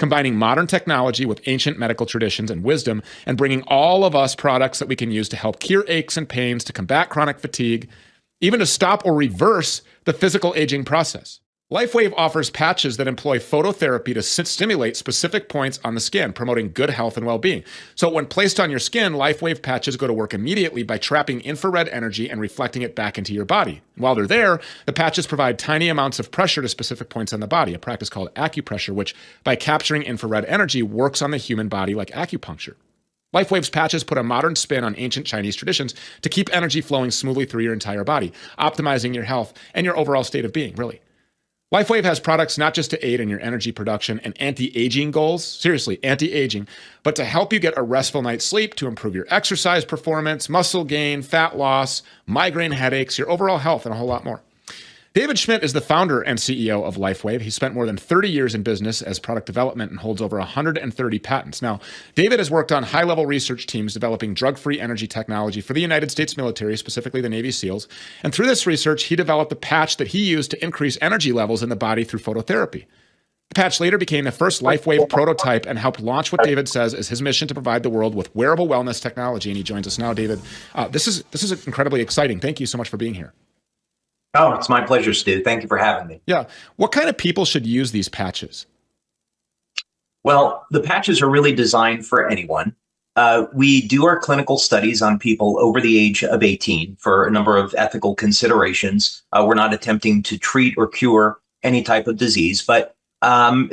combining modern technology with ancient medical traditions and wisdom, and bringing all of us products that we can use to help cure aches and pains, to combat chronic fatigue, even to stop or reverse the physical aging process. LifeWave offers patches that employ phototherapy to stimulate specific points on the skin, promoting good health and well-being. So when placed on your skin, LifeWave patches go to work immediately by trapping infrared energy and reflecting it back into your body. While they're there, the patches provide tiny amounts of pressure to specific points on the body, a practice called acupressure, which, by capturing infrared energy, works on the human body like acupuncture. LifeWave's patches put a modern spin on ancient Chinese traditions to keep energy flowing smoothly through your entire body, optimizing your health and your overall state of being, really. LifeWave has products not just to aid in your energy production and anti-aging goals, seriously, anti-aging, but to help you get a restful night's sleep, to improve your exercise performance, muscle gain, fat loss, migraine headaches, your overall health, and a whole lot more. David Schmidt is the founder and CEO of LifeWave. He spent more than 30 years in business as product development and holds over 130 patents. Now, David has worked on high-level research teams developing drug-free energy technology for the United States military, specifically the Navy SEALs. And through this research, he developed a patch that he used to increase energy levels in the body through phototherapy. The patch later became the first LifeWave prototype and helped launch what David says is his mission to provide the world with wearable wellness technology. And he joins us now, David. This is incredibly exciting. Thank you so much for being here. Oh, it's my pleasure, Stu. Thank you for having me. Yeah. What kind of people should use these patches? Well, the patches are really designed for anyone. We do our clinical studies on people over the age of 18 for a number of ethical considerations. We're not attempting to treat or cure any type of disease, but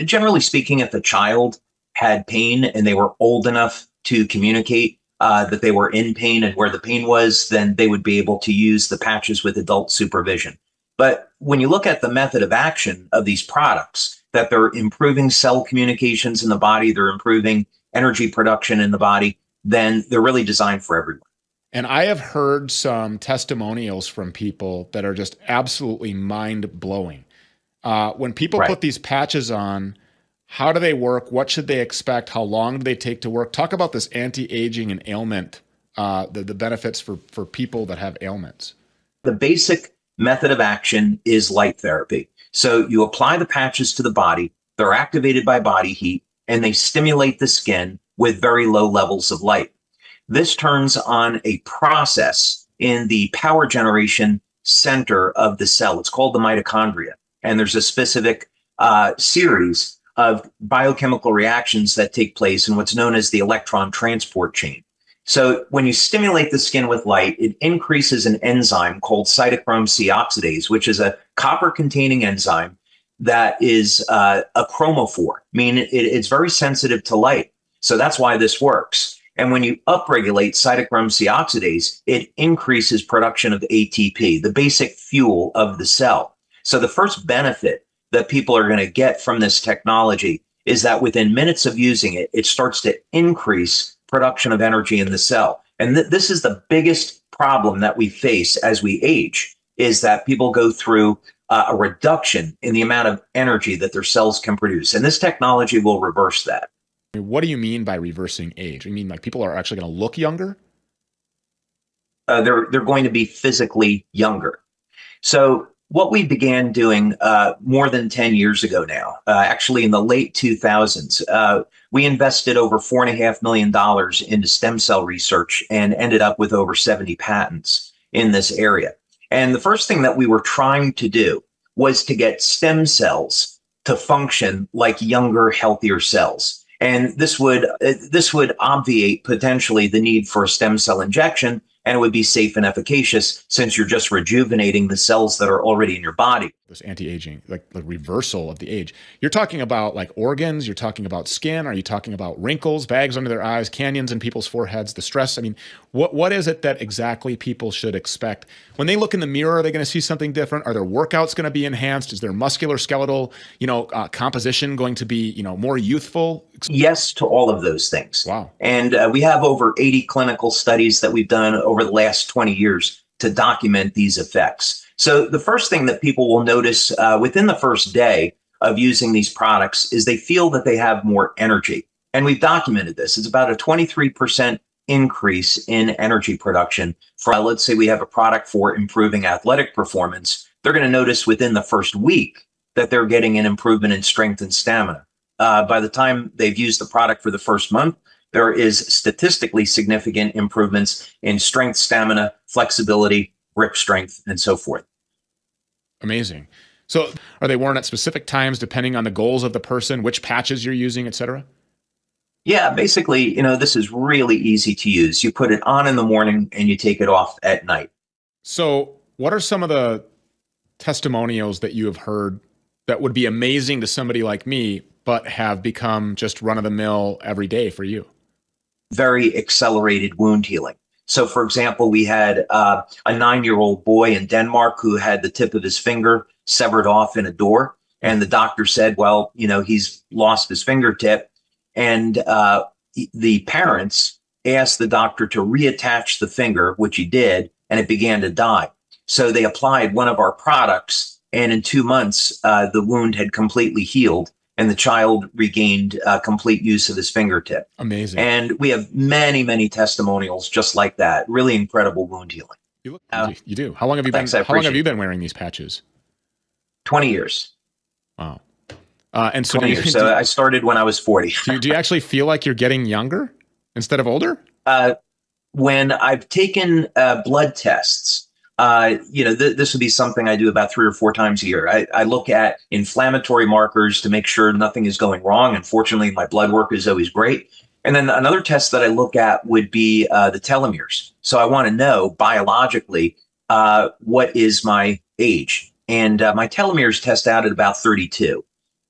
generally speaking, if a child had pain and they were old enough to communicate that they were in pain and where the pain was, then they would be able to use the patches with adult supervision. But when you look at the method of action of these products, that they're improving cell communications in the body, they're improving energy production in the body, then they're really designed for everyone. And I have heard some testimonials from people that are just absolutely mind-blowing. When people put these patches on, how do they work? What should they expect? How long do they take to work? Talk about this anti-aging and ailment, the benefits for people that have ailments. The basic method of action is light therapy. So you apply the patches to the body, they're activated by body heat, and they stimulate the skin with very low levels of light. This turns on a process in the power generation center of the cell. It's called the mitochondria. And there's a specific series of biochemical reactions that take place in what's known as the electron transport chain. So when you stimulate the skin with light, it increases an enzyme called cytochrome C oxidase, which is a copper-containing enzyme that is a chromophore, meaning it's very sensitive to light. So that's why this works. And when you upregulate cytochrome C oxidase, it increases production of ATP, the basic fuel of the cell. So the first benefit that people are going to get from this technology is that within minutes of using it, it starts to increase production of energy in the cell. And this is the biggest problem that we face as we age, is that people go through a reduction in the amount of energy that their cells can produce. And this technology will reverse that. What do you mean by reversing age? You mean like people are actually going to look younger? They're going to be physically younger. So what we began doing more than 10 years ago now, actually in the late 2000s, we invested over $4.5 million into stem cell research and ended up with over 70 patents in this area. And the first thing that we were trying to do was to get stem cells to function like younger, healthier cells. And this would obviate potentially the need for a stem cell injection, and it would be safe and efficacious since you're just rejuvenating the cells that are already in your body. This anti-aging, like the reversal of the age. You're talking about like organs, you're talking about skin, are you talking about wrinkles, bags under their eyes, canyons in people's foreheads, the stress? I mean, what is it that exactly people should expect? When they look in the mirror, are they going to see something different? Are their workouts going to be enhanced? Is their muscular skeletal, composition going to be, more youthful? Yes to all of those things. Wow. And we have over 80 clinical studies that we've done over the last 20 years to document these effects. So the first thing that people will notice within the first day of using these products is they feel that they have more energy. And we've documented this. It's about a 23% increase in energy production. For, let's say we have a product for improving athletic performance. They're going to notice within the first week that they're getting an improvement in strength and stamina. by the time they've used the product for the first month, there is statistically significant improvements in strength, stamina, flexibility, grip strength, and so forth. Amazing. So are they worn at specific times depending on the goals of the person, which patches you're using, et cetera? Yeah, basically, this is really easy to use. You put it on in the morning and you take it off at night. So what are some of the testimonials that you have heard that would be amazing to somebody like me, but have become just run of the mill every day for you? Very accelerated wound healing. So, for example, we had a 9-year-old boy in Denmark who had the tip of his finger severed off in a door. And the doctor said, well, he's lost his fingertip. And the parents asked the doctor to reattach the finger, which he did, and it began to die. So they applied one of our products, and in 2 months, the wound had completely healed, and the child regained complete use of his fingertip. Amazing. And we have many, many testimonials just like that. Really incredible wound healing. You do. How long have you Thanks, been? How long have you been wearing these patches? 20 years. Wow. And so 20 years. So I started when I was 40. do you actually feel like you're getting younger instead of older? When I've taken blood tests, this would be something I do about 3 or 4 times a year. I look at inflammatory markers to make sure nothing is going wrong. Unfortunately, my blood work is always great. And then another test that I look at would be the telomeres. So I want to know biologically what is my age. And my telomeres test out at about 32.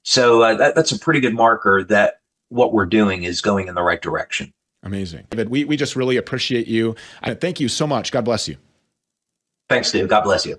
So that's a pretty good marker that what we're doing is going in the right direction. Amazing. David, we just really appreciate you. Thank you so much. God bless you. Thanks, Dave. God bless you.